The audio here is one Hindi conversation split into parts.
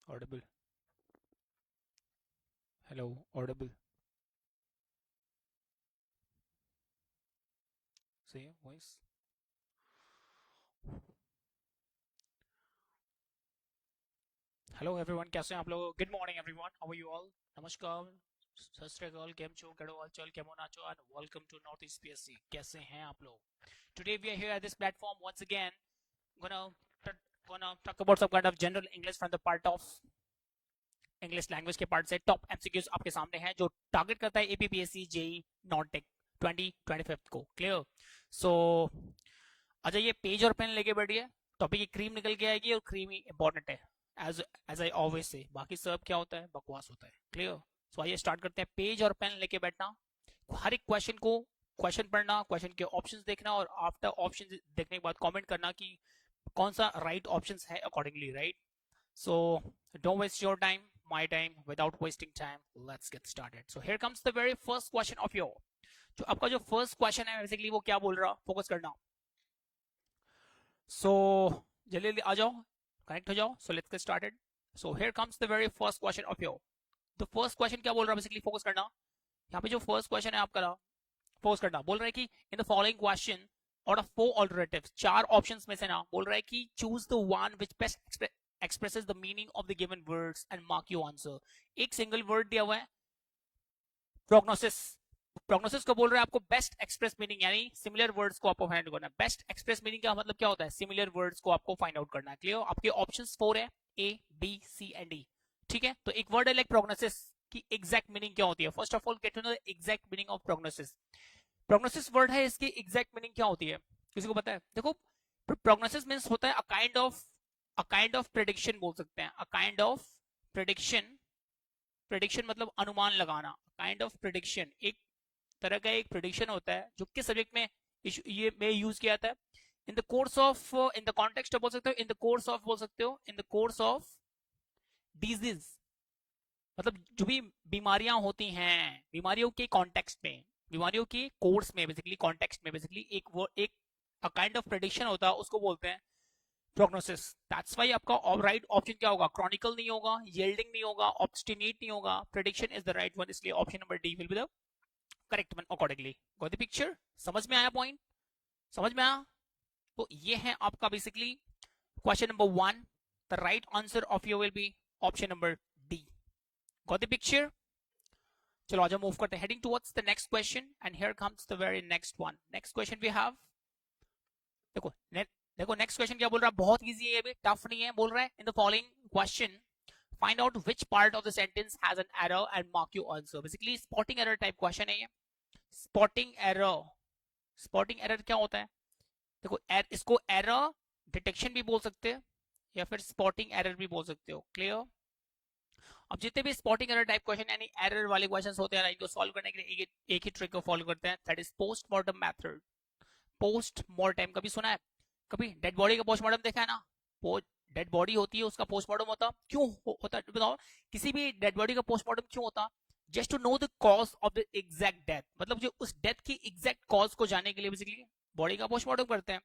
Audible. Hello, audible. See voice. Hello everyone, कैसे हैं आप लोग? Good morning everyone, how are you all? नमस्कार, सत श्री अकाल, केम छो, केड़ो हालचाल, केमो नाचो, and welcome to North East PSC. कैसे हैं आप लोग? Today we are here at this platform once again, gonna gonna talk about some kind of general English from the part of English language के पार्ट से। टॉप एमसीक्यूज आपके सामने हैं जो टारगेट करता है एपीपीएससी जेई नॉन टेक 2025 को। क्लियर? सो अच्छा, ये पेज और पेन लेके बैठिए, टॉपिक की क्रीम निकल के आएगी और क्रीम ही इंपॉर्टेंट है। As as I always say, बाकी सब क्या होता है? बकवास होता है। क्लियर? सो आइए स्टार्ट करते हैं। पेज और पेन लेके बैठना, हर एक क्वेश्चन को क्वेश्चन पढ़ना, क्वेश्चन के ऑप्शंस देखना, और आफ्टर ऑप्शन देखने के बाद कमेंट करना कि कौन सा राइट ऑप्शन है accordingly. Right? So don't waste your time, my time. Without wasting time, let's get started. So here comes the very first question of your, जो आपका जो फर्स्ट क्वेश्चन है बेसिकली वो क्या बोल रहा, फोकस करना। So जल्दी जल्दी आ जाओ, कनेक्ट हो जाओ। So let's get started. So here comes the very first question of your, the first question क्या बोल रहा है बेसिकली, फोकस करना। यहाँ पे जो फर्स्ट क्वेश्चन है आपका, फोकस करना, बोल रहा है कि in the following question out of 4 alternatives, 4 options में से ना, बोल रहा है कि choose the one which best expresses the meaning of the given words and mark your answer। एक सिंगल वर्ड दिया हुआ है, प्रोग्नोसिस। प्रोग्नोसिस को बोल रहा है आपको बेस्ट एक्सप्रेस मीनिंग, यानी सिमिलर वर्ड्स को आपको फाइंड करना है। बेस्ट एक्सप्रेस मीनिंग का मतलब क्या होता है? सिमिलर वर्ड्स को आपको फाइंड आउट करना है। क्लियर? आपके ऑप्शंस 4 है, A B C and D. ठीक है, तो एक वर्ड है लाइक प्रोग्नोसिस की एग्जैक्ट मीनिंग क्या होती है? First of all get to know the exact meaning of prognosis. Prognosis word है, इसकी एग्जैक्ट मीनिंग क्या होती है? किसी को पता है? देखो, प्रोग्नोसिस मींस होता है अ काइंड ऑफ प्रेडिक्शन बोल सकते हैं। अ काइंड ऑफ प्रेडिक्शन, प्रेडिक्शन मतलब अनुमान लगाना। काइंड ऑफ प्रेडिक्शन, एक तरह का एक प्रेडिक्शन होता है जो किस सब्जेक्ट में ये में यूज किया जाता है? In the course of, in the context बोल सकते हो, इन द कोर्स ऑफ बोल सकते हो, in the course of disease. मतलब जो भी बीमारियां होती हैं, बीमारियों के कॉन्टेक्स्ट में, बीमारियों के कोर्स में, बेसिकली कॉन्टेक्स्ट में, बेसिकली एक अ काइंड ऑफ प्रेडिक्शन होता है, उसको बोलते हैं प्रोग्नोसिस। दैट्स व्हाई आपका राइट ऑप्शन क्या होगा? क्रॉनिकल नहीं होगा, येल्डिंग नहीं होगा, ऑब्स्टिनेट नहीं होगा, prediction is the right one. इसलिए option number D will be the correct one accordingly. Got the picture? समझ में आया पॉइंट? समझ में आया? तो ये है आपका basically question number 1। The right answer of you will be option number D. Got the picture? चलो आज मूव करते हैं, heading towards the next question, and here comes the very next one. Next question we have, देखो देखो नेक्स्ट क्वेश्चन क्या बोल रहा है, बहुत इजी है, टफ नहीं है। बोल रहा है in the following question find out which part of the sentence has an error and mark your answer. Basically spotting error type question है ये। स्पॉटिंग एरर, स्पॉटिंग एरर क्या होता है? देखो इसको एरर डिटेक्शन भी बोल सकते हैं या फिर स्पॉटिंग एरर भी बोल सकते हो। क्लियर? अब जितने भी स्पॉटिंग एरर टाइप क्वेश्चन यानी एरर वाले क्वेश्चंस होते हैं, इनको सॉल्व करने के लिए एक ही ट्रिक को फॉलो करते हैं, that is postmortem method. Postmortem कभी सुना है? कभी डेड बॉडी का पोस्टमार्टम देखा है ना? डेड बॉडी होती है, उसका पोस्टमार्टम होता, क्यों होता है बताओ? किसी भी डेड बॉडी का पोस्टमार्टम क्यों होता? Just to know the cause of the exact death, मतलब जो उस डेथ की एग्जैक्ट कॉज को जानने के लिए बेसिकली बॉडी का पोस्टमार्टम करते हैं।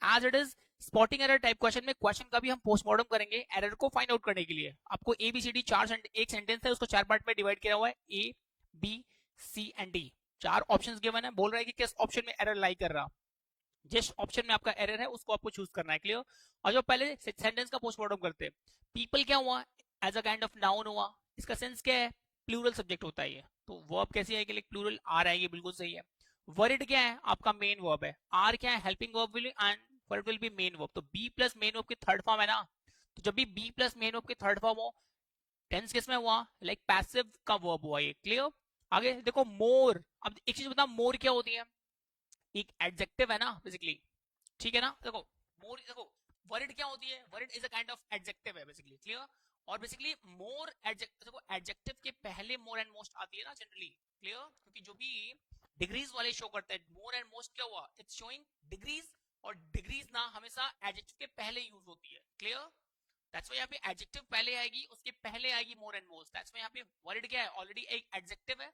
As it is spotting error type question में क्वेश्चन का भी हम पोस्टमार्टम करेंगे एरर को फाइंड आउट करने के लिए। आपको एबीसीडी एक सेंटेंस है, उसको 4 पार्ट में डिवाइड किया हुआ है, A B C and D. 4 options given है, बोल रहा है कि किस ऑप्शन में एरर लाई कर रहा, जिस ऑप्शन में आपका एरर है उसको आपको चूज करना है। क्लियर? और जो पहले सेंटेंस का पोस्टमार्टम करते हैं, पीपल क्या हुआ? As a kind of noun हुआ, इसका सेंस क्या है? प्लूरल सब्जेक्ट होता है ये, तो वर्ब कैसी आएगी? लाइक प्लूरल आर आएगी, बिल्कुल सही है। वर्ड क्या है? आपका मेन वर्ब है। आर क्या है? Helping verb will, and word will B main verb. तो बी प्लस मेन वर्ब की थर्ड फॉर्म है ना, तो जब भी बी प्लस मेन वर्ब की थर्ड फॉर्म हो, टेंस किस में हुआ? लाइक पैसिव का वर्ब हुआ ये। क्लियर? आगे देखो मोर। अब एक चीज बता, मोर क्या होती है? एक एडजेक्टिव है ना बेसिकली। ठीक है ना? देखो मोर, देखो वर्ड क्या होती है? Word is a kind of adjective है बेसिकली। क्लियर? और बेसिकली मोर एडजेक्टिव, देखो एडजेक्टिव के पहले मोर एंड मोस्ट आती है ना जनरली। क्लियर? क्योंकि जो भी डिग्रीज वाले शो करते हैं, मोर एंड मोस्ट क्या हुआ? इट्स शोइंग डिग्रीज, और डिग्रीज ना हमेशा एडजेक्टिव के पहले यूज होती है। क्लियर? दैट्स व्हाई यहाँ पे एडजेक्टिव पहले आएगी, उसके पहले आएगी more and most. That's why यहाँ पे वर्ड क्या है? ऑलरेडी एक एडजेक्टिव है।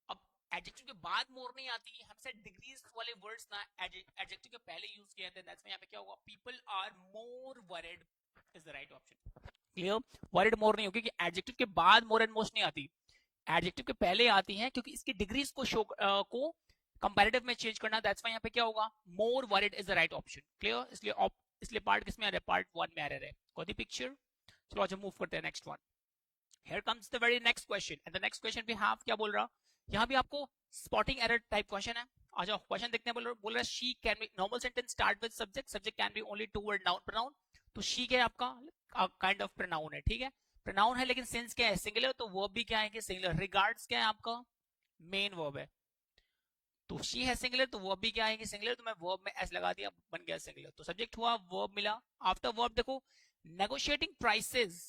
अब एडजेक्टिव के बाद मोर नहीं आती, हमसे डिग्रीज वाले वर्ड्स ना एडजेक्टिव के पहले यूज किए थे। दैट्स व्हाई यहाँ पे क्या होगा? People are more worried is the right option. Clear, worried more नहीं होगी, क्योंकि एडजेक्टिव के बाद मोर एंड मोस्ट नहीं आती, एडजेक्टिव के पहले आती हैं, क्योंकि इसकी डिग्रीज को शो को कंपैरेटिव में चेंज करना, दैट्स व्हाई यहाँ पे क्या होगा, more worried is the right option. Clear, इसलिए पार्ट किस में आ रहा है, पार्ट 1 में एरर है। Got the picture? चलो अच्छा मूव करते हैं next one. Here comes the very next question, and the next question we have क्या बोल रहा, यहाँ भी आपको स्पॉटिंग एरर टाइप क्वेश्चन है। आ जाओ क्वेश्चन देखते हैं। बोल रहा है she can be, normal sentence start with subject, subject can be only two word noun pronoun, तो शी क्या है आपका काइंड ऑफ प्रोनाउन है, ठीक है, प्रोनाउन है, लेकिन सेंस क्या है, सिंगुलर, तो वर्ब भी क्या है कि सिंगुलर। रिगार्ड्स क्या है आपका मेन वर्ब है, तो शी है सिंगुलर, तो वर्ब भी क्या है कि सिंगुलर, तो मैं वर्ब में एस लगा दिया, बन गया सिंगुलर, तो सब्जेक्ट हुआ, वर्ब मिला। आफ्टर वर्ब देखो, नेगोशिएटिंग प्राइसेस,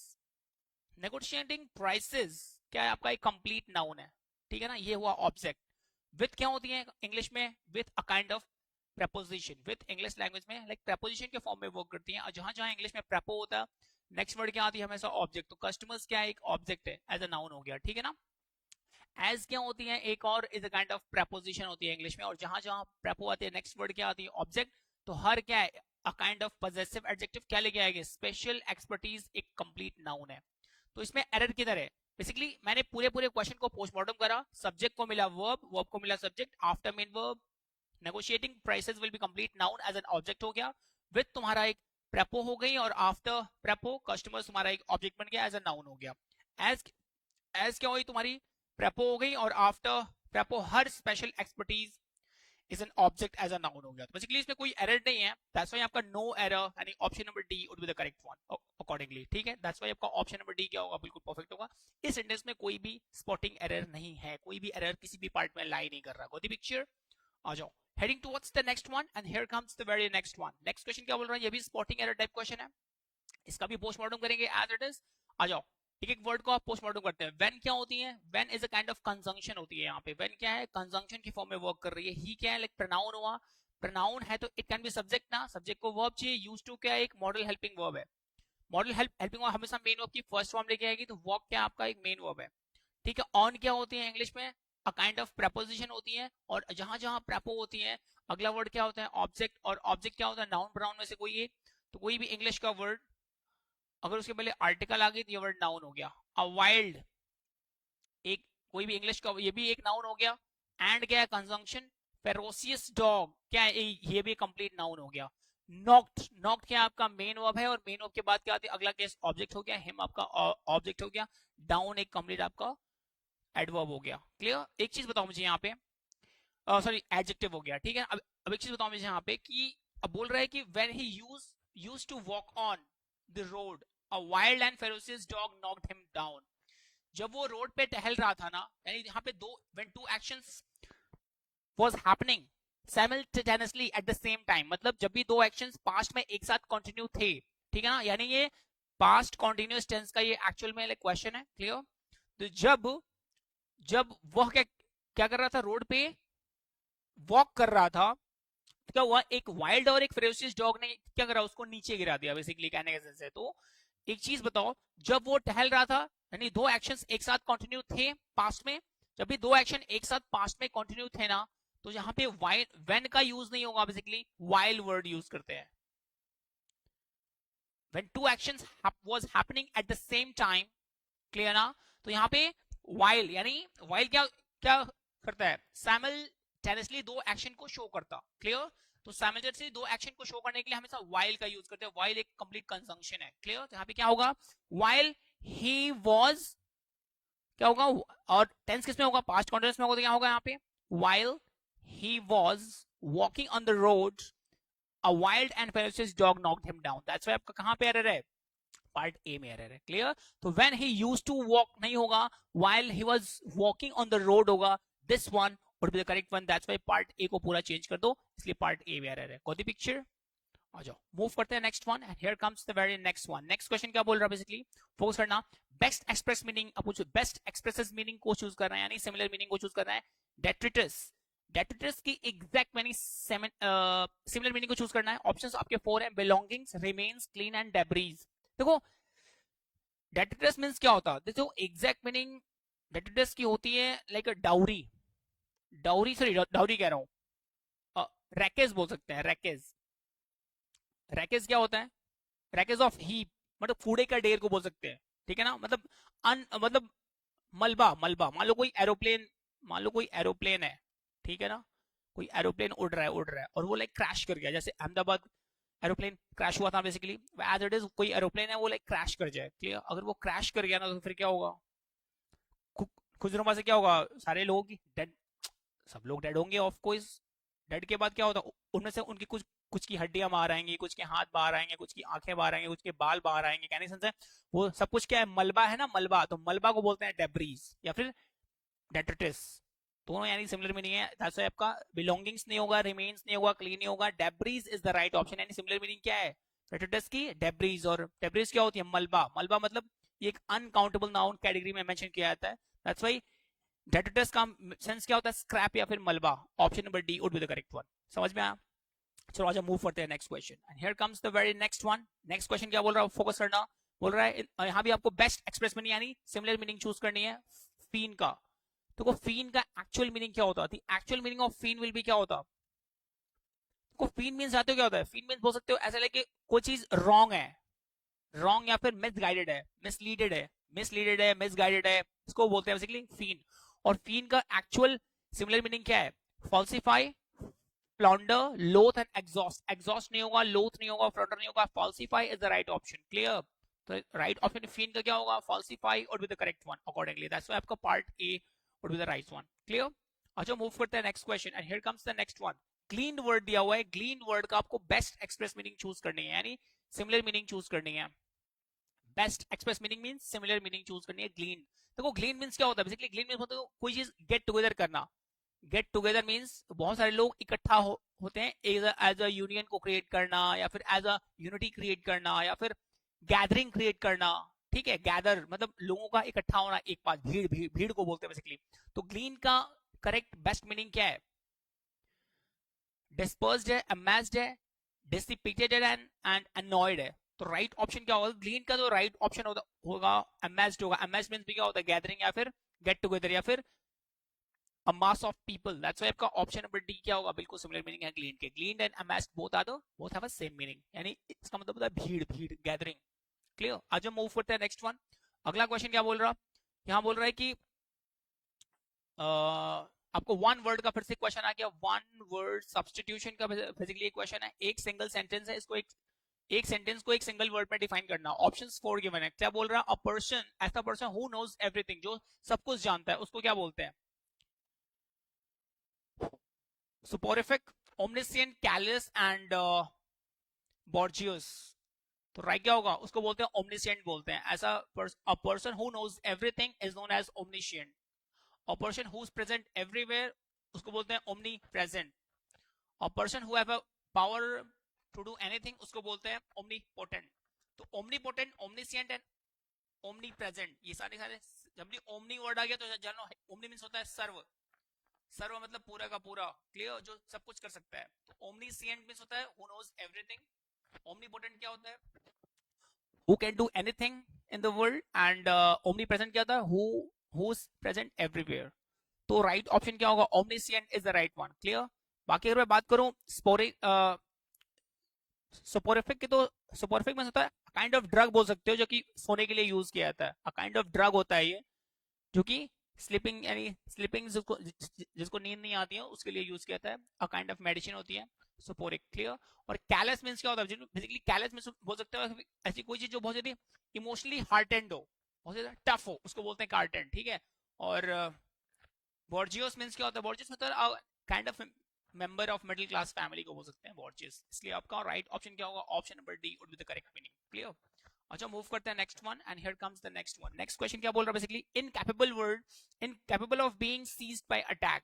नेगोशिएटिंग प्राइसेस क्या है आपका एक कंप्लीट नाउन है, ठीक है ना, ये हुआ ऑब्जेक्ट। विथ क्या होती है इंग्लिश में, with a kind of preposition, with English language में लाइक प्रपोजिशन के फॉर्म में वर्क करती है, और जहां जहां इंग्लिश में प्रपो होता है, नेक्स्ट वर्ड क्या आती है हमेशा ऑब्जेक्ट, तो कस्टमर्स क्या है एक ऑब्जेक्ट है, एज अ नाउन हो गया, ठीक है ना। एज क्या होती है एक और is a kind of preposition होती है इंग्लिश में, और जहां जहां प्रपो आती है नेक्स्ट वर्ड क्या आती है ऑब्जेक्ट, तो हर क्या है अ काइंड ऑफ पॉजेसिव एडजेक्टिव क्या लेके आएंगे, स्पेशल एक्सपर्टीज, एक कंप्लीट नाउन है। तो इसमें एरर किधर है, बेसिकली मैंने पूरे पूरे क्वेश्चन को पोस्टमार्टम करा, सब्जेक्ट को मिला वर्ब, वर्ब को मिला subject, after main verb negotiating prices will be complete noun as an object हो गया, विथ तुम्हारा एक प्रेपो हो गई, और आफ्टर प्रेपो कस्टमर्स तुम्हारा एक ऑब्जेक्ट बन गया, एज अ नाउन हो गया। एज क्या हुई तुम्हारी प्रेपो हो गई, और after prepo her special expertise is an object as a noun हो गया। तो बेसिकली इसमें कोई एरर नहीं है, दैट्स व्हाई आपका नो एरर, यानी option number D would be the correct one accordingly, ठीक है, दैट्स व्हाई आपका ऑप्शन नंबर डी क्या होगा, बिल्कुल परफेक्ट होगा। इस सेंटेंस में कोई भी स्पॉटिंग एरर नहीं है, कोई भी एरर किसी भी पार्ट में लाई नहीं कर रहा। गो द पिक्चर, आ जाओ, heading towards the next one, and here comes the very next one। next question क्या बोल रहा है, ये भी स्पॉटिंग एरर टाइप क्वेश्चन है, इसका भी पोस्टमार्टम करेंगे एज इट इज। आ जाओ, एक एक वर्ड को आप पोस्टमार्टम करते हैं। व्हेन क्या होती है, when is a kind of conjunction होती है, यहाँ पे व्हेन क्या है कंजंक्शन की फॉर्म में वर्क कर रही है। ही क्या है लाइक प्रोनाउन हुआ, प्रोनाउन है तो इट कैन बी सब्जेक्ट ना, सब्जेक्ट को वर्ब चाहिए, यूज टू क्या है एक मॉडल हेल्पिंग वर्ब है, मॉडल हेल्पिंग वर्ब हमेशा मेन वर्ब की फर्स्ट फॉर्म लेके आएगी, तो वॉक क्या आपका एक मेन वर्ब है, ठीक है। ऑन क्या होती है इंग्लिश में अ काइंड ऑफ प्रपोजिशन होती है, और जहां जहां प्रपो होती है अगला वर्ड क्या होता है ऑब्जेक्ट, और ऑब्जेक्ट क्या होता है नाउन प्रोनाउन में से कोई एक, तो कोई भी इंग्लिश का वर्ड अगर उसके पहले आर्टिकल आ गई तो ये वर्ड नाउन हो गया। अ वाइल्ड, एक कोई भी इंग्लिश का ये भी एक नाउन हो गया। एंड क्या है कंजंक्शन, फेरोसियस डॉग क्या है ये भी कंप्लीट नाउन हो गया। नॉक्ड, नॉक्ड क्या आपका मेन वर्ब है, और मेन वर्ब के बाद क्या आती है अगला केस ऑब्जेक्ट हो गया, हिम आपका ऑब्जेक्ट हो गया, डाउन एक कंप्लीट आपका एडवर्ब हो गया। क्लियर, एक चीज बताओ मुझे यहाँ पे, सॉरी एडजेक्टिव हो गया, ठीक है। अब एक चीज बताओ मुझे यहाँ पे कि अब बोल रहा है कि when he used to walk on the road a wild and ferocious dog knocked him down. जब वो रोड पे टहल रहा था ना, यानी यहाँ पे दो when two actions was happening simultaneously at the same time, मतलब जब भी दो एक्शंस पास्ट में एक साथ कंटिन्यू थे, ठीक है ना, यानी ये पास्ट कंटिन्यूअस टेंस का ये एक्चुअल में क्वेश्चन है। क्लियर, तो जब जब वह क्या कर रहा था रोड पे वॉक कर रहा था, तो क्या हुआ एक वाइल्ड और एक फेरोसियस डॉग ने क्या करा उसको नीचे गिरा दिया, बेसिकली कहने का सेंस है। तो एक चीज बताओ, जब वो टहल रहा था यानी दो एक्शंस एक साथ कंटिन्यू थे पास्ट में, जब भी दो एक्शन एक साथ पास्ट में कंटिन्यू थे ना, तो यहाँ पे व्हेन का यूज नहीं होगा, बेसिकली वाइल वर्ड यूज करते हैं। When two actions was happening at the same time, clear ना, तो यहाँ पे वाइल यानी वाइल क्या क्या करता है साइमल्टेनियसली दो एक्शन को शो करता। क्लियर, तो साइमल्टेनियसली दो एक्शन को शो करने के लिए हमेशा वाइल का यूज करते हैं, वाइल एक कंप्लीट कंजंक्शन है। क्लियर, तो यहाँ पे क्या होगा वाइल ही वाज क्या होगा, और टेंस किस में होगा पास्ट कॉन्टिन्यूअस में होगा, तो क्या होगा यहाँ पे while he was walking on the road a wild and ferocious dog knocked him down. That's why आपका कहां पे एरर है पार्ट ए में एरर है। क्लियर, तो when he used to walk नहीं होगा, while he was walking on the road होगा, this one would be the correct one. That's why part A को पूरा चेंज कर दो, इसलिए पार्ट ए में एरर है। गॉट द पिक्चर, आ जाओ मूव करते हैं next one, and here comes the very next one. Next question क्या बोल रहा है, बेसिकली फोकस करना, बेस्ट एक्सप्रेस मीनिंग, अब बेस्ट एक्सप्रेसेस मीनिंग को चूज करना है, यानी सिमिलर मीनिंग को चूज करना है। डेट्रिटस, डेट्रिटस की एग्जैक्ट मीनिंग सिमिलर मीनिंग को चूज करना है। ऑप्शंस आपके 4 हैं, belongings, remains, clean and debris. देखो डेट्रिटस मींस क्या होता है, देखो एग्जैक्ट मीनिंग डेट्रिटस की होती है like dowry, dowry sorry dowry कह रहा हूं, रैकेज बोल सकते हैं, रैकेज। रैकेज क्या होता है, रैकेज ऑफ हीप, मतलब कूड़े का ढेर को बोल सकते हैं, ठीक है ना, मतलब मतलब मलबा, मलबा, मान लो कोई एरोप्लेन है, ठीक है ना, कोई एरोप्लेन उड़ रहा है और वो लाइक क्रैश कर गया, जैसे अहमदाबाद एरोप्लेन क्रैश हुआ था बेसिकली, एज इट इज कोई एरोप्लेन है वो लाइक क्रैश कर जाए, क्लियर, अगर वो क्रैश कर गया ना तो फिर क्या होगा, कुछ दिनों बाद से क्या होगा, सारे लोगों की डेड, सब लोग डेड होंगे ऑफ कोर्स। डेड के बाद क्या होता, उनमें से उनकी कुछ कुछ की हड्डियां बाहर आएंगी, कुछ के हाथ बाहर आएंगे, कुछ की आंखें बाहर आएंगे, कुछ के बाल बाहर आएंगे, कहने सेंस है वो सब कुछ क्या है, मलबा है ना, मलबा, तो मलबा को बोलते हैं डेब्रीज या फिर डेट्रिटिस, दोनों यानी सिमिलर मीनिंग है, दैट्स व्हाई आपका बिलोंगिंग्स नहीं होगा, रिमेन्स नहीं होगा, क्लीन नहीं होगा, debris is the right option, यानी सिमिलर मीनिंग क्या है डेट्रिटिस की, डेब्रीज, और डेब्रीज क्या होती है, मलबा, मलबा मतलब ये एक अनकाउंटेबल नाउन कैटेगरी में मेंशन किया जाता है, दैट्स व्हाई डेट्रिटिस का सेंस क्या होता है, स्क्रैप या फिर मलबा, option number D would be the correct one, समझ में आया। चलो आज मूव करते हैं next question, and here comes the very next one, next question क्या बोल रहा है, फोकस करना, बोल रहा है यहाँ भी आपको बेस्ट एक्सप्रेस मीनिंग यानी सिमिलर मीनिंग चूज करनी है फीन का, तो फीन का एक्चुअल मीनिंग क्या होता है, actual meaning of feign will be क्या होता, तो फीन मीन्स जानते हो क्या होता है, फीन मीन्स बोल सकते हो ऐसा लेके कोई चीज रॉन्ग है, रॉन्ग या फिर मिसगाइडेड है, मिसलीडेड है, मिसलीडेड है, मिसगाइडेड है, इसको बोलते हैं बेसिकली फीन, और फीन का एक्चुअल सिमिलर मीनिंग क्या है, फॉल्सिफाई, फ्लॉन्डर, लोथ एंड एग्जॉस्ट, एग्जॉस्ट नहीं होगा, लोथ नहीं होगा, फ्लॉन्डर नहीं होगा, falsify is the right option, clear, तो राइट ऑप्शन फीन का क्या होगा, फॉल्सिफाई और with the correct one accordingly, that's why आपका part A would be the right one, clear. अच्छा मूव करते हैं next question, and here comes the next one, glean word दिया हुआ है, ग्लीन वर्ड का आपको बेस्ट एक्सप्रेस मीनिंग चूज करनी है, यानी सिमिलर मीनिंग चूज करनी है, best express meaning means similar meaning choose करनी है, ग्लीन, देखो ग्लीन मींस क्या होता है, बेसिकली ग्लीन मींस मतलब कोई चीज गेट टुगेदर करना, गेट टुगेदर मींस बहुत सारे लोग इकट्ठा होते हैं एज अ यूनियन को क्रिएट करना, या फिर एज अ यूनिटी क्रिएट करना, या फिर गैदरिंग क्रिएट करना, ठीक है, गैदर मतलब लोगों का इकट्ठा होना एक पास, भीड़ भीड़ भीड़ को बोलते हैं बेसिकली, तो ग्लीन का करेक्ट बेस्ट मीनिंग क्या है, डिस्पर्स्ड है, अमेज्ड है, डिसिपेटेड है एंड अनॉयड है, तो राइट ऑप्शन क्या होगा, ग्लीन का जो राइट ऑप्शन होगा अमेज्ड होगा, अमेज्ड मींस भी क्या होता है, गैदरिंग या फिर गेट टुगेदर या फिर a mass of people, that's why आपका ऑप्शन नंबर डी क्या होगा, बिल्कुल सिमिलर मीनिंग है ग्लीन के, glean and amazed both have a same meaning, यानी इसका मतलब होता है भीड़, भीड़, गैदरिंग, क्लियर। आज हम मूव करते हैं नेक्स्ट वन, अगला क्वेश्चन क्या बोल रहा, यहाँ बोल रहा है कि आपको वन वर्ड का फिर से क्वेश्चन आ गया, वन वर्ड सब्स्टिट्यूशन का बेसिकली क्वेश्चन है, एक सिंगल सेंटेंस है, इसको एक सेंटेंस को एक सिंगल वर्ड में डिफाइन करना, ऑप्शंस 4 गिवन है, क्या बोल रहा है, अ पर्सन, ऐसा पर्सन हु नोज एवरीथिंग, जो सब कुछ जानता है, उसको क्या बोलते हैं, सुपोरिफिक, ओमनिसियंट, कैलियस एंड बॉर्जियस, तो राइट क्या होगा, उसको बोलते हैं ओमनिसियंट बोलते हैं, ऐसा a person who knows everything is known as omniscient, a person who is present everywhere उसको बोलते हैं omnipresent, a person who have a power to do anything उसको बोलते हैं ओमनीपोटेंट, तो omnipotent, omniscient and omnipresent, ये सारे सारे जब भी ओमनी वर्ड आ गया तो जानो ओमनी मींस होता है सर्व, सर्व मतलब पूरा का पूरा, क्लियर, जो सब कुछ कर सकता है, तो ओमनीसिएंट मींस होता है हु नोज एवरीथिंग, ओमनीपोटेंट क्या होता है who can do anything in the world, and omnipresent क्या होता है हु इज प्रेजेंट एवरीवेयर, तो राइट ऑप्शन क्या होगा, omniscient is the right one, clear. बाकी अगर मैं बात करूं सोपोरिफिक की, तो सोपोरिफिक में होता है काइंड ऑफ ड्रग बोल सकते हो, जो कि सोने के लिए यूज किया जाता है, अ काइंड ऑफ ड्रग होता है ये, जो कि स्लीपिंग यानी स्लीपिंग जिसको नींद नहीं आती है उसके लिए यूज किया जाता है, अ काइंड ऑफ मेडिसिन होती है सोपोरिक, क्लियर। और कैलस मींस क्या होता है, बेसिकली कैलस मींस बोल सकते हो ऐसी कोई चीज जो बहुत ज्यादा इमोशनली हार्टेंड हो, बहुत ज्यादा टफ हो, उसको बोलते हैं कार्टेंड, ठीक है। और बॉर्जियस मींस क्या होता है, बॉर्जियस मतलब kind of member of middle class family को बोल सकते हैं बॉर्जियस, इसलिए आपका राइट ऑप्शन क्या होगा, option number D would be the correct meaning, clear. अच्छा मूव करते हैं next one, and here comes the next one, next question क्या बोल रहा है, basically incapable word, incapable of being seized by attack,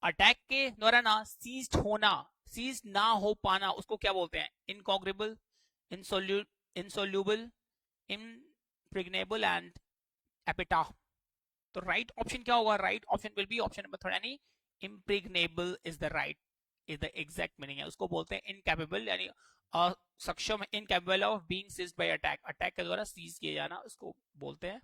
attack के द्वारा ना सीज्ड होना, सीज ना हो पाना, उसको क्या बोलते हैं, इनकॉग्रेबल, इंसोल्यूबल, इम्प्रेग्नेबल एंड एपिटा, तो राइट ऑप्शन क्या होगा, right option will be option number third, यानी impregnable is the right, is the exact meaning है, उसको बोलते हैं इनकैपेबल, यानी सक्षम, incapable of being seized by attack, attack के द्वारा सीज किए जाना, उसको बोलते हैं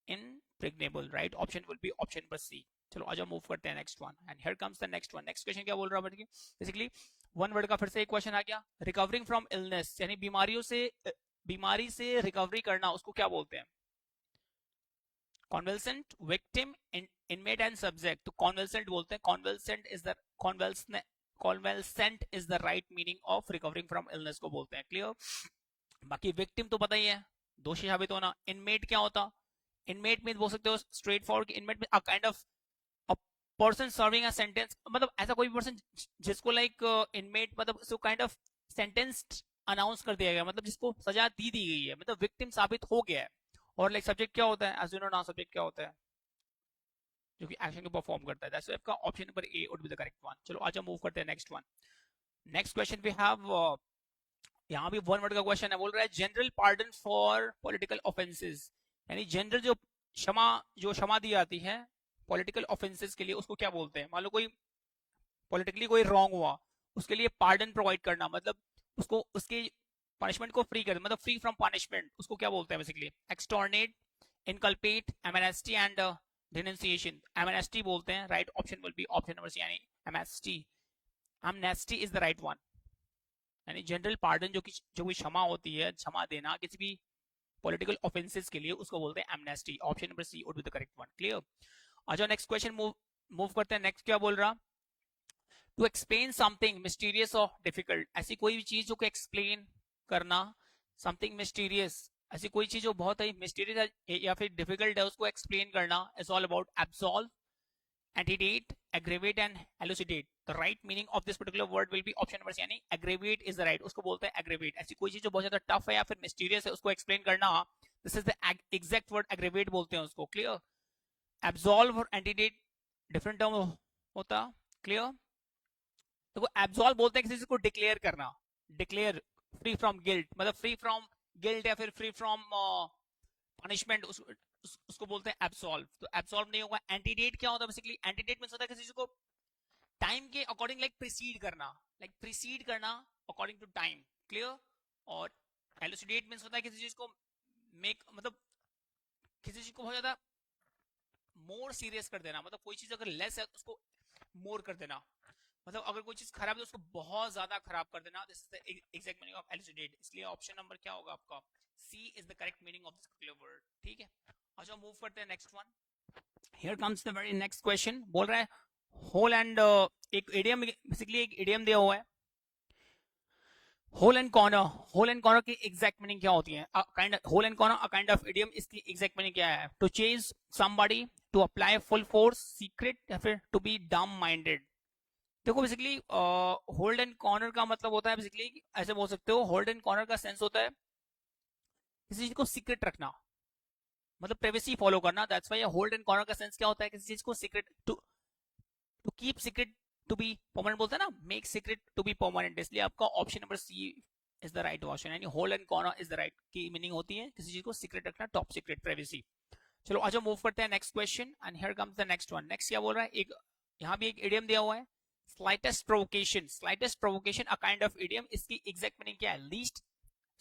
impregnable, right option will be option number C. चलो आजा मूव करते हैं next one, and here comes the next one, next question क्या बोल रहा है बेसिकली वन वर्ड का फिर से एक क्वेश्चन आ गया, रिकवरिंग फ्रॉम इलनेस, यानी बीमारियों से बीमारी से रिकवरी करना उसको क्या बोलते हैं? Convalescent, victim, inmate and subject. तो कॉन्वेल्सेंट बोलते हैं, convalescent is the right meaning of recovering from illness को बोलते हैं। क्लियर? बाकी विक्टिम तो पता ही है, दोषी साबित होना। इनमेट क्या होता? इनमेट में बोल सकते हो स्ट्रेट फॉरवर्ड, इनमेट में अ kind of a person serving a sentence, मतलब ऐसा कोई पर्सन जिसको लाइक इनमेट मतलब उसको काइंड ऑफ सेंटेंस अनाउंस कर दिया गया, मतलब जिसको सजा दी गई है, मतलब विक्टिम साबित हो गया है। और लाइक सब्जेक्ट क्या होता है? एज यू नो ना, सब्जेक्ट क्या होता है? जो कि एक्शन को परफॉर्म करता है। दैट्स व्हाई आपका option number A would be the correct one. चलो आज हम मूव करते हैं next one. Next question we have, यहाँ भी वन वर्ड का क्वेश्चन है। बोल रहा है general pardon for political offences, यानी जनरल जो क्षमा दी जाती है पॉलिटिकल ऑफेंसेस के लिए, उसको क्या बोलते हैं? मान लो कोई पॉलिटिकली कोई रॉन्ग हुआ, उसके लिए पार्डन प्रोवाइड करना, मतलब उसको उसके पनिशमेंट को फ्री कर, मतलब फ्री फ्रॉम पनिशमेंट, उसको क्या बोलते हैं basically? Exonerate, inculpate, amnesty and denunciation. Amnesty बोलते हैं, right option will be option number C, यानी amnesty. Amnesty is the right one, यानी जनरल पार्डन जो भी क्षमा होती है, क्षमा देना किसी भी पॉलिटिकल ऑफेंसेस के लिए, उसको बोलते हैं amnesty. Option number C would be the correct one. Clear? अच्छा नेक्स्ट क्वेश्चन मूव करते हैं। नेक्स्ट क्या बोल रहा? टू एक्सप्लेन समथिंग मिस्टीरियस और डिफिकल्ट, ऐसी कोई भी चीज जो को एक्सप्लेन करना, समथिंग मिस्टीरियस, ऐसी कोई चीज जो बहुत ही मिस्टीरियस है या फिर डिफिकल्ट है, उसको एक्सप्लेन करना is all about absolve, antedate, aggravate and elucidate. The right meaning of this particular word will be option number C, यानी एग्रेवेट इज द राइट, उसको बोलते हैं एग्रेवेट। ऐसी कोई चीज जो बहुत ज्यादा टफ है या फिर मिस्टीरियस है, उसको एक्सप्लेन करना, this is the exact word, aggravate बोलते हैं उसको। क्लियर? एब्सॉल्व और एंटीडेट डिफरेंट टर्म होता। क्लियर? देखो एब्सॉल्व बोलते हैं किसी चीज को डिक्लेयर करना, डिक्लेयर फ्री फ्रॉम गिल्ट, मतलब फ्री फ्रॉम गिल्ट या फिर फ्री फ्रॉम पनिशमेंट, उसको बोलते हैं एब्सॉल्व। तो एब्सॉल्व नहीं होगा। एंटीडेट क्या होता है बेसिकली? एंटीडेट मींस होता है किसी चीज को टाइम के अकॉर्डिंग लाइक प्रीसीड करना, अकॉर्डिंग टू टाइम। क्लियर? और एलुसिडेट मींस होता है किसी चीज को मेक, मतलब किसी चीज को बहुत ज्यादा मोर सीरियस कर देना, मतलब कोई चीज अगर लेस है उसको मोर कर देना, मतलब अगर कोई चीज खराब है तो उसको बहुत ज्यादा खराब कर देना। This is the exact meaning of elucidate. इसलिए ऑप्शन नंबर क्या होगा आपका? C is the correct meaning of this particular word. ठीक है, अच्छा मूव करते हैं next one. Here comes the very next question. बोल रहा है होल एंड, एक इडियम, बेसिकली एक इडियम दिया हुआ है, hole and corner. Hole and corner की एग्जैक्ट मीनिंग क्या होती है? Hole and corner a kind of idiom, इसकी एग्जैक्ट मीनिंग क्या है? To chase somebody, to apply full force, secret, या फिर टू बी डम माइंडेड। देखो बेसिकली होल्ड एंड कॉर्नर का मतलब होता है बेसिकली, ऐसे बोल सकते हो, होल्ड एंड कॉर्नर का सेंस होता है किसी चीज को सीक्रेट रखना, मतलब प्राइवेसी फॉलो करना। That's why hold and corner का सेंस क्या होता है? किसी चीज को secret, to keep secret, to be permanent बोलते हैं ना, make secret to be permanent. इसलिए आपका option number C is the right option, यानी hold and corner is the right की मीनिंग होती है किसी चीज को सीक्रेट रखना, टॉप सीक्रेट, प्राइवेसी। चलो आज हम मूव करते हैं next question, and here comes the next one. Next क्या बोल रहा है? एक यहाँ भी एक इडियम दिया हुआ है, slightest provocation. Slightest provocation a kind of idiom, इसकी एग्जैक्ट मीनिंग क्या है? लीस्ट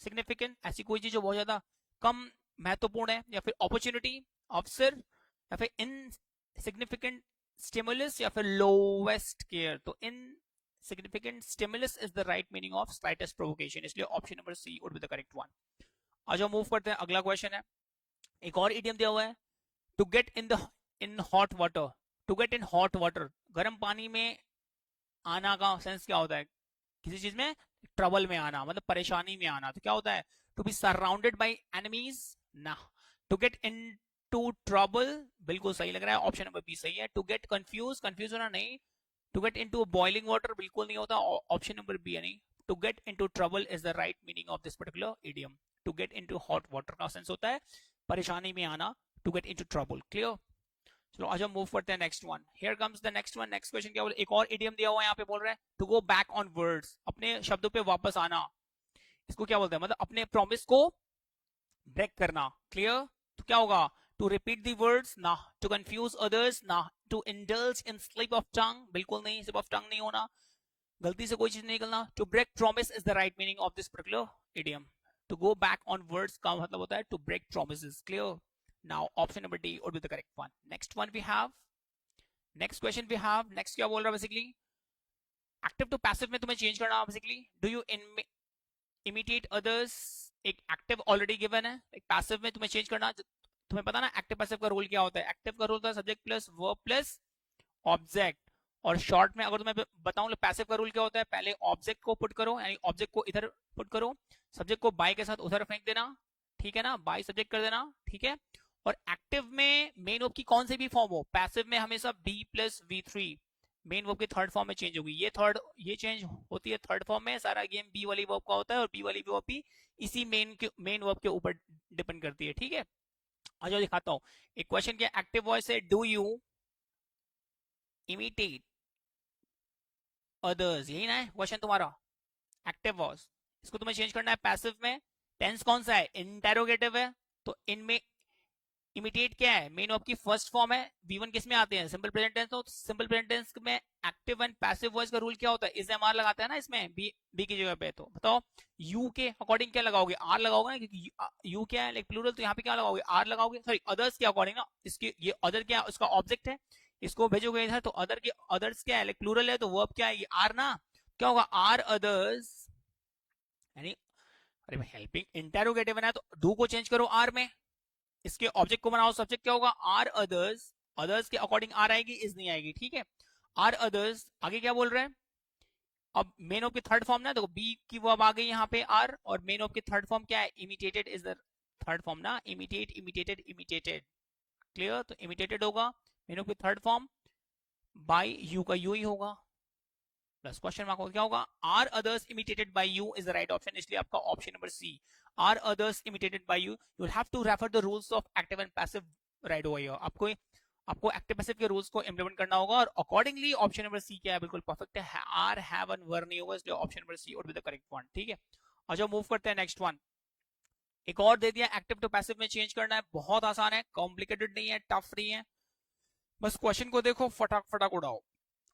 सिग्निफिकेंट, ऐसी कोई चीज जो बहुत ज्यादा कम महत्वपूर्ण है, या फिर अपॉर्चुनिटी, अवसर, या फिर इनसिग्निफिकेंट स्टिमुलस, या फिर लोवेस्ट केयर। तो insignificant stimulus is the right meaning of slightest provocation, इसलिए option number C would be the correct one. आज हम मूव करते हैं, अगला क्वेश्चन है, एक और इडियम दिया हुआ है, to get in hot water. To get in hot water, गर्म पानी में आना का सेंस क्या होता है? किसी चीज में ट्रबल में आना, मतलब परेशानी में आना। तो क्या होता है? To be surrounded by enemies ना। To get into trouble, बिल्कुल सही लग रहा है, ऑप्शन नंबर बी सही है। टू गेट कंफ्यूज, कंफ्यूज होना नहीं। To get into boiling water, बिल्कुल नहीं होता, ऑप्शन नंबर बी है नहीं। To get into trouble is the right meaning of this particular idiom. To get into hot water का सेंस होता है परेशानी में आना, to get into trouble. Clear? चलो आज हम मूव करते हैं next one. Here comes the next one. Next question क्या बोल, एक और इडियम दिया हुआ है यहाँ पे, बोल रहा है to go back on words, अपने शब्दों पे वापस आना। इसको क्या बोलते हैं? मतलब अपने प्रॉमिस को ब्रेक करना। क्लियर? तो क्या होगा? टू रिपीट दी वर्ड्स ना, टू कंफ्यूज अदर्स ना, to indulge in slip of tongue, बिल्कुल नहीं, स्लिप ऑफ टंग नहीं होना, गलती से कोई चीज नहीं निकलना। To break promise is the right meaning of this particular idiom. To go back on words का मतलब होता है to break promises. Clear? Now option number D would be the correct one. Next one we have, next question we have, next क्या बोल रहा है basically, active to passive में तुम्हें change करना basically, do you imitate others एक एक्टिव ऑलरेडी गिवन है, एक पैसिव में तुम्हें चेंज करना, तुम्हें पता ना एक्टिव पैसिव का रूल क्या होता है, एक्टिव का रूल होता है subject plus verb plus object. और शॉर्ट में अगर तुम्हें बताऊं पैसिव का रूल क्या होता है, पहले ऑब्जेक्ट को पुट करो, यानी ऑब्जेक्ट को इधर पुट करो, सब्जेक्ट को बाय के साथ उधर फेंक देना, ठीक है ना, बाय सब्जेक्ट कर देना, ठीक है। और एक्टिव में मेन वर्ब की कौन सी भी फॉर्म हो, पैसिव में हमेशा be plus V3 main verb की थर्ड फॉर्म में चेंज होगी, ये चेंज होती है थर्ड फॉर्म में, सारा गेम बी वाली वर्ब का होता है और बी वाली वर्ब भी इसी मेन वर्ब के ऊपर डिपेंड करती है, ठीक है। आ जाओ दिखाता हूं एक क्वेश्चन क्या, एक्टिव वॉइस है डू यू इमिटेट अदर्स, यही ना है क्वेश्चन तुम्हारा, एक्टिव वॉइस। इसको तुम्हें चेंज करना है पैसिव में, टेंस कौन सा है, इंटेरोगेटिव है, तो इनमें इमिटेट क्या है, मेन वर्ब की फर्स्ट फॉर्म है, V1 किस में आते हैं, सिंपल प्रेजेंट टेंस, तो सिंपल प्रेजेंट टेंस में एक्टिव एंड पैसिव वॉइस का रूल क्या होता है, इज एम आर लगाते हैं ना इसमें, बी की जगह पे, तो बताओ यू के अकॉर्डिंग क्या लगाओगे, आर लगाओगे ना, क्योंकि यू क्या है लाइक प्लूरल, तो यहाँ पे क्या लगाओगे, आर लगाओगे, सॉरी अदर्स के अकॉर्डिंग ना, इसके ये अदर क्या है, उसका ऑब्जेक्ट है, इसको भेजोगे इधर, तो अदर के अदर्स क्या है लाइक प्लूरल है, तो वर्ब क्या है, ये आर ना, क्या होगा आर अदर्स, यानी अरे भाई हेल्पिंग इंटेरोगेटिव है ना, तो डू को चेंज करो आर में, इसके ऑब्जेक्ट को बनाओ, सब्जेक्ट क्या होगा आर अदर्स, अदर्स के अकॉर्डिंग आर आएगी, इज नहीं आएगी, ठीक है। आर अदर्स आगे क्या बोल रहे हैं, अब मेन ऑफ की थर्ड फॉर्म ना, देखो बी की वर्ब आ गई यहाँ पे आर, और मेन ऑफ की थर्ड फॉर्म क्या है, imitated is the third form ना, इमिटेट इमिटेटेड इमिटेटेड, क्लियर, तो इमिटेटेड होगा मेन ऑफ की थर्ड फॉर्म, बाय यू का यू ही होगा, प्लस क्वेश्चन मार्क क्या होगा, are others imitated by you is the right option, इसलिए आपका option number C, are others imitated by you, you will have to refer the rules of active and passive right over here, आपको एक्टिव पैसिव के रूल्स को इंप्लीमेंट करना होगा, और अकॉर्डिंगली ऑप्शन नंबर सी क्या है, बिल्कुल परफेक्ट है, आर हैव एंड वर नहीं होगा, इसलिए option number C would be the correct one, ठीक है। और जो मूव करते हैं नेक्स्ट वन, एक और दे दिया, एक्टिव टू पैसिव में चेंज करना है, बहुत आसान है, कॉम्प्लिकेटेड नहीं है, टफ नहीं है, बस क्वेश्चन को देखो फटाक फटाक उड़ाओ।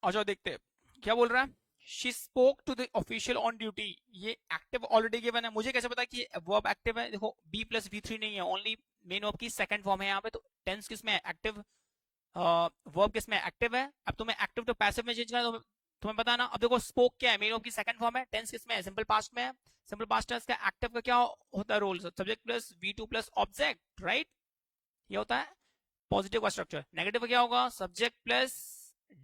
आ जाओ देखते क्या बोल रहा है, she spoke to the official on duty, ये एक्टिव ऑलरेडी गिवन है, मुझे कैसे पता कि वर्ब एक्टिव है, देखो बी प्लस V3 नहीं है, ओनली मेन वर्ब की सेकंड फॉर्म है यहाँ पे, तो टेंस किस में है एक्टिव, वर्ब किस में एक्टिव है, अब तुम्हें एक्टिव टू पैसिव में चेंज करना है, तो तुम्हें पता ना, अब देखो स्पोक क्या है, मेन वर्ब की सेकंड फॉर्म है, टेंस किस में है, सिंपल पास्ट में है, सिंपल पास्ट टेंस का एक्टिव का क्या होता है role, subject plus V2 plus object, right, ये होता है पॉजिटिव का स्ट्रक्चर। नेगेटिव क्या होगा, सब्जेक्ट प्लस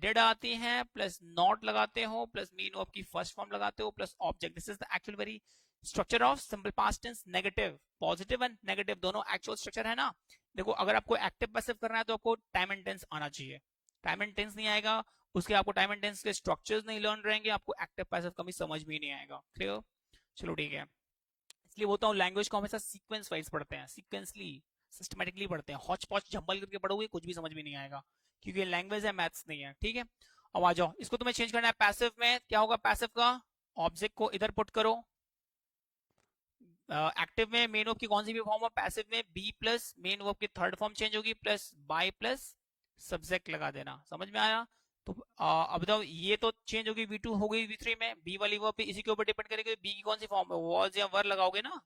डेड आती है प्लस नॉट लगाते हो प्लस मीन वर्ब की फर्स्ट फॉर्म लगाते हो plus object, this is the actual very structure of simple past tense, negative, positive and negative दोनों एक्चुअल स्ट्रक्चर है ना। देखो अगर आपको एक्टिव पैसिव करना है तो आपको टाइम एंड टेंस आना चाहिए, टाइम एंड टेंस नहीं आएगा, उसके आपको टाइम एंड टेंस के स्ट्रक्चर्स नहीं लर्न रहेंगे, आपको एक्टिव पैसिव कभी समझ भी नहीं आएगा, क्लियर, चलो ठीक है। इसलिए बोलता हूँ लैंग्वेज को हमेशा सीक्वेंस वाइज पढ़ते हैं, सीक्वेंसली सिस्टमेटिकली पढ़ते हैं, हॉच पॉच जंबल करके पढ़ोगे कुछ भी समझ में नहीं आएगा, क्योंकि लैंग्वेज है मैथ्स नहीं है, ठीक है। अब आ जाओ, इसको तुम्हें चेंज करना है पैसिव में, क्या होगा पैसिव का, ऑब्जेक्ट को इधर पुट करो, एक्टिव में मेन वर्ब की कौन सी भी फॉर्म है, पैसिव में बी प्लस मेन वर्ब की थर्ड फॉर्म चेंज होगी प्लस बाय प्लस सब्जेक्ट लगा देना, समझ में आया। तो अब बताओ ये तो चेंज होगी, V2 हो गई V3 में, बी वाली वर्ब भी इसी के ऊपर डिपेंड करेगी, बी की कौन सी फॉर्म है, वॉज या वर लगाओगे ना,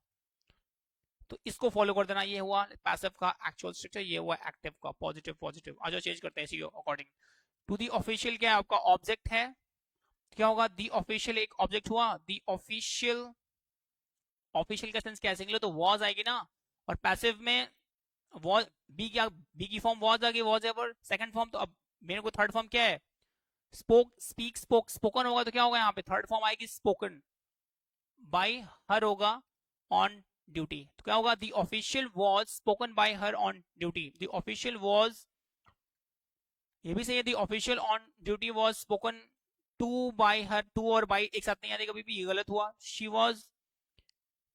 तो इसको फॉलो कर देना, ये हुआ पैसिव का एक्चुअल स्ट्रक्चर, ये हुआ एक्टिव का पॉजिटिव पॉजिटिव। आ जाओ चेंज करते हैं इसी अकॉर्डिंग, टू दी ऑफिशियल क्या है आपका ऑब्जेक्ट है, क्या होगा दी ऑफिशियल एक ऑब्जेक्ट हुआ, दी ऑफिशियल, ऑफिशियल का सेंस क्या है सिंगुलर, तो वॉज आएगी ना, और पैसिव में वॉज बी क्या, बी की फॉर्म वॉज आ गई, वॉज एवर सेकंड फॉर्म, तो अब मेरे को थर्ड फॉर्म क्या है, स्पोक स्पीक स्पोक, स्पोकन होगा तो क्या होगा यहाँ पे थर्ड फॉर्म आएगी स्पोकन, बाय हर होगा ऑन ड्यूटी, तो क्या होगा the official was spoken by her on duty, the official was, ये भी सही है, the official on duty was spoken to by her, to और बाय एक साथ नहीं आते कभी भी, ये गलत हुआ, शी वॉज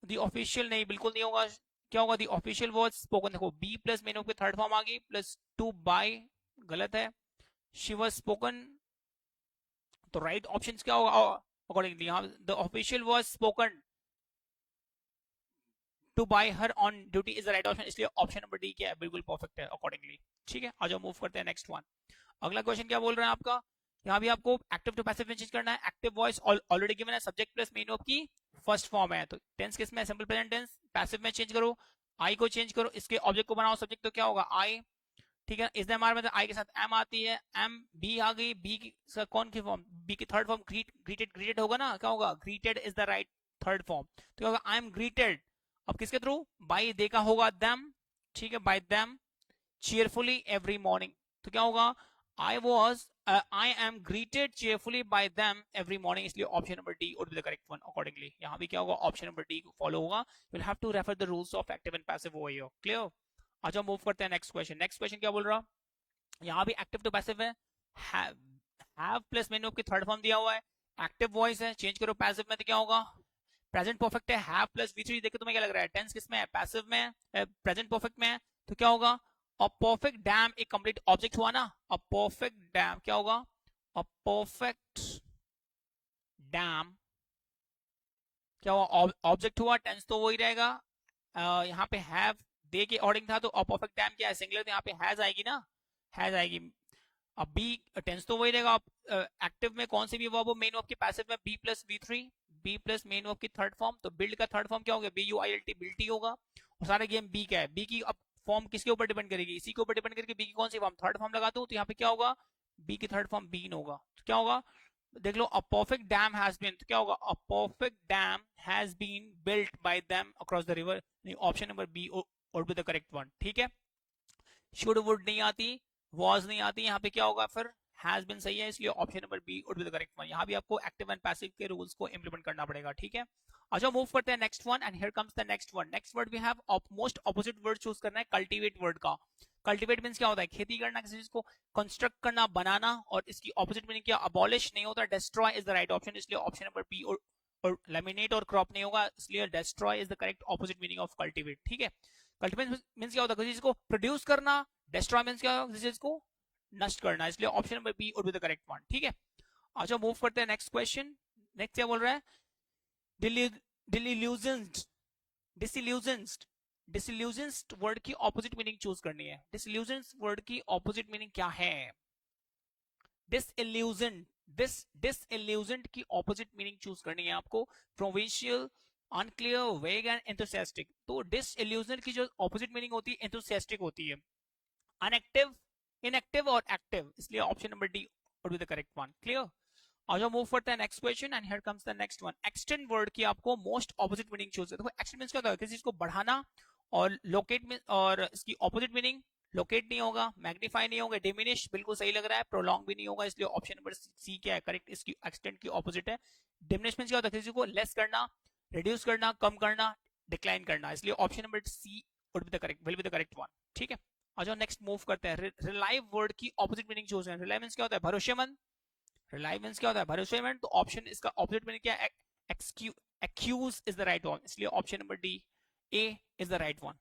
द ऑफिशियल, नहीं बिल्कुल नहीं होगा, क्या होगा द ऑफिशियल वॉज स्पोकन, देखो बी प्लस मेनू की थर्ड फॉर्म आ गई प्लस टू बाय, गलत है, शी वॉज स्पोकन, तो राइट ऑप्शन क्या होगा अकॉर्डिंगली, हाँ the official was spoken to by her on duty is the right option, इसलिए ऑप्शन नंबर डी क्या है, बिल्कुल परफेक्ट है अकॉर्डिंगली, ठीक है। आ जाओ मूव करते हैं नेक्स्ट वन, अगला क्वेश्चन क्या बोल रहे हैं आपका, यहाँ भी आपको एक्टिव टू पैसिव में चेंज करना है, एक्टिव वॉइस ऑलरेडी गिवन है, सब्जेक्ट प्लस मेन वर्ब की फर्स्ट फॉर्म है, तो टेंस किस में सिंपल प्रेजेंट टेंस, पैसिव में चेंज करो, आई को चेंज करो, इसके ऑब्जेक्ट को बनाओ सब्जेक्ट, तो क्या होगा आई, ठीक है, इस एम आर में तो आई के साथ एम आती है, एम बी आ गई, बी की कौन की फॉर्म, बी की थर्ड फॉर्म ग्रीटेड, ग्रीटेड होगा ना, क्या होगा greeted is the right third form, तो क्या होगा आई एम ग्रीटेड, अब किसके थ्रू, बाई देखा होगा देम, ठीक है, bye them cheerfully every morning, तो क्या होगा, I am greeted cheerfully by them every morning, इसलिए option number D would be the correct one accordingly. यहाँ भी क्या होगा, ऑप्शन नंबर डी को फॉलो होगा. You will have to refer the rules of active and passive over here. Clear? अच्छा मूव करते हैं नेक्स्ट क्वेश्चन. नेक्स्ट क्वेश्चन क्या बोल रहा, यहाँ भी एक्टिव टू पैसिव है, हैव प्लस मेन की थर्ड फॉर्म दिया हुआ है, एक्टिव वॉइस है, चेंज करो पैसिव में तो क्या होगा, प्रेजेंट परफेक्ट है, हैव प्लस V3, देखो तुम्हें क्या लग रहा है, टेंस किस में है, पैसिव में, प्रेजेंट परफेक्ट में है, तो क्या होगा, अ परफेक्ट डैम एक कंप्लीट ऑब्जेक्ट हुआ ना, अ परफेक्ट डैम क्या होगा, अ परफेक्ट डैम क्या हुआ, ऑब्जेक्ट हुआ, टेंस तो वही रहेगा, यहाँ पे हैव दे के ऑर्डिंग था, तो अ परफेक्ट डैम क्या है, सिंगुलर, तो यहाँ पे हैज आएगी ना, हैज आएगी. अब बी टेंस तो वही रहेगा, एक्टिव में कौन सी भी वर्ब हो, मेन वर्ब के पैसिव में be plus V3, be plus main verb की थर्ड फॉर्म, तो बिल्ड का थर्ड फॉर्म क्या होगा, BUILT, बिल्टी होगा, और सारा गेम बी क्या है, बी की अब फॉर्म किसके ऊपर डिपेंड करेगी, इसी के ऊपर डिपेंड करेगी, बी की कौन सी फॉर्म, थर्ड फॉर्म लगा दूं, तो यहाँ पे क्या होगा, बी की थर्ड फॉर्म बीन होगा, तो क्या होगा, देख लो, a perfect dam has been, तो क्या होगा, a perfect dam has been built by them across the river, option number B would be the correct one. ठीक है, शुड वुड नहीं आती, वॉज नहीं आती, यहाँ पे क्या होगा फिर, हैज बीन सही है, इसलिए option number B would be the correct one. यहाँ भी आपको एक्टिव एंड पैसिव के रूल्स को इंप्लीमेंट करना पड़ेगा. ठीक है, अच्छा मूव करते हैं next one, and here comes the next one. Next word we have most opposite word choose करना है, कल्टीवेट वर्ड का. कल्टीवेट मींस क्या होता है, खेती करना, किसी चीज को कंस्ट्रक्ट करना, बनाना, और इसकी ऑपोजिट मीनिंग क्या, अबॉलिश नहीं होता, destroy is the right option, इसलिए ऑप्शन नंबर बी, और लेमिनेट और क्रॉप नहीं होगा, इसलिए destroy is the correct opposite meaning of cultivate. ठीक है, कल्टीवेट मींस क्या होता है, किसी चीज को प्रोड्यूस करना, डिस्ट्रॉय मींस क्या होगा, किसी चीज को नष्ट करना, इसलिए option number B would be the correct one. ठीक है, अच्छा मूव करते हैं नेक्स्ट क्वेश्चन. नेक्स्ट क्या बोल रहा है, डिsillusioned, डिsillusioned, डिsillusioned वर्ड की ऑपोजिट मीनिंग चूज करनी है. डिsillusioned वर्ड की ऑपोजिट मीनिंग क्या है, disillusioned, disillusioned की ऑपोजिट मीनिंग चूज करनी है आपको. प्रोविंशियल, अनक्लियर, वेग एंड एंथुसियास्टिक. तो disillusioned की जो ऑपोजिट मीनिंग होती है एंथुसियास्टिक होती है, अनएक्टिव, इनएक्टिव और एक्टिव, इसलिए option number D would be the correct one. Clear, और जो मूव करते हैं next question, and here comes the next one. Extend word की आपको मोस्ट ऑपोजिट मीनिंग चूज है. देखो एक्सटेंड मींस क्या होता है, किसी चीज को बढ़ाना, और लोकेट में, और इसकी ऑपोजिट मीनिंग लोकेट नहीं होगा, मैग्नीफाई नहीं होगा, डिमिनिश बिल्कुल सही लग रहा है, प्रोलॉन्ग भी नहीं होगा, इसलिए ऑप्शन नंबर सी क्या है करेक्ट, इसकी एक्सटेंड की ऑपोजिट है. डिमिनिश मींस क्या होता है, किसी को लेस करना, रिड्यूस करना, कम करना, डिक्लाइन करना, इसलिए option number C would be the correct, will be the correct one. ठीक है, अच्छा नेक्स्ट मूव करते हैं. रिलाइव वर्ड की ऑपोजिट मीनिंग चूज करें. रिलाइव मींस क्या होता है, भरोसेमंद, रिलाइव मींस क्या होता है, भरोसेमंद, तो ऑप्शन इसका ऑपोजिट मीनिंग क्या है, accuse is the right one, इसलिए option number D, A is the right one,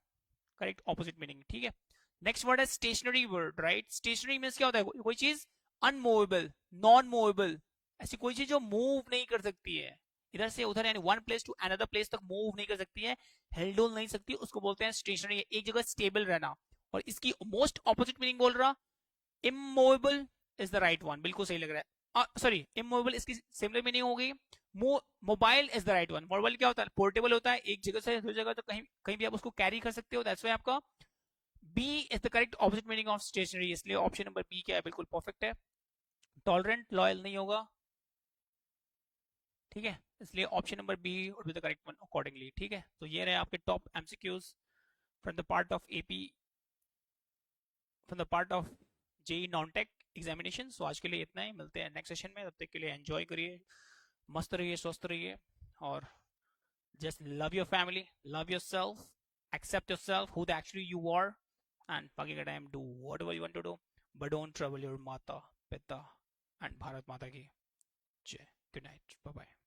correct opposite meaning. ठीक है, नेक्स्ट वर्ड है stationary word. Right, stationary means क्या होता है, कोई चीज अनमूवेबल, नॉन मूवेबल, ऐसी कोई चीज जो मूव नहीं कर सकती है, इधर से उधर, यानी one place to another place तक मूव नहीं कर सकती है, हेल्डोल नहीं सकती, उसको बोलते हैं स्टेशनरी, एक जगह स्टेबल रहना. और इसकी मोस्ट ऑपोजिट मीनिंग बोल रहा, immovable is the right one, बिल्कुल सही लग रहा है, सॉरी इमूवेबल इसकी सिमिलर मीनिंग हो गई. Mobile is the right one. Mobile क्या होता है, पोर्टेबल होता है, एक जगह से दूसरी जगह, तो कहीं कहीं भी आप उसको कैरी कर सकते हो, दैट्स व्हाई आपका B is the correct opposite meaning of stationary, इसलिए ऑप्शन नंबर बी क्या है, बिल्कुल परफेक्ट है. टॉलरेंट, लॉयल नहीं होगा. ठीक है, इसलिए option number B would be the correct one accordingly. ठीक है, तो ये रहे आपके top MCQs from the part of AP, from the part of JE non tech examination. So आज के लिए इतना ही, मिलते हैं नेक्स्ट सेशन में, तब तक के लिए एंजॉय करिए, मस्त रहिए, स्वस्थ रहिए, और just love your family, love yourself, accept yourself who actually you are, and बाकी का time do whatever you want to do, but don't trouble your माता पिता and भारत माता की जय. Good night, bye bye.